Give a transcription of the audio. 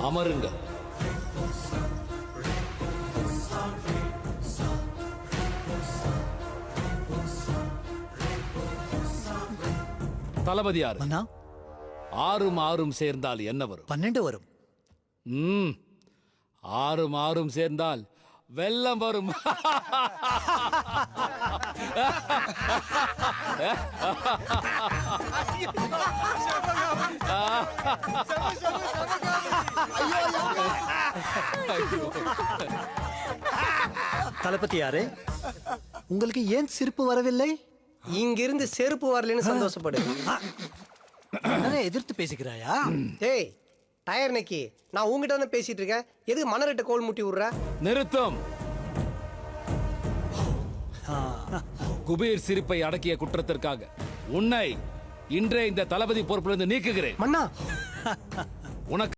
அமருங்க. தளபதி யாரு? மன்னா 6ம் 6ம் சேர்ந்தால் என்ன வரும்? 12 வரும். 6ம் 6ம் சேர்ந்தால் வெள்ளம் வரும். தளபதி யாரு? உங்களுக்கு ஏன் சிரிப்பு வரவில்லை? இங்கிருந்து செருப்பு வரலன்னு சந்தோஷப்படு. அண்ணனை எதிர்த்து பேசுகிறாயா? ஏய் டயர் நக்கி, நான் உங்ககிட்ட தானே பேசிட்டு இருக்கேன். எதுக்கு மணரட்ட கோல் முட்டி விடுற? நிறுத்தம். குபீர் சிரிப்பை அடக்கிய குற்றத்திற்காக உன்னை இன்றே இந்த தளபதி பொறுப்பிலிருந்து நீக்குகிறேன். மன்னா உனக்கு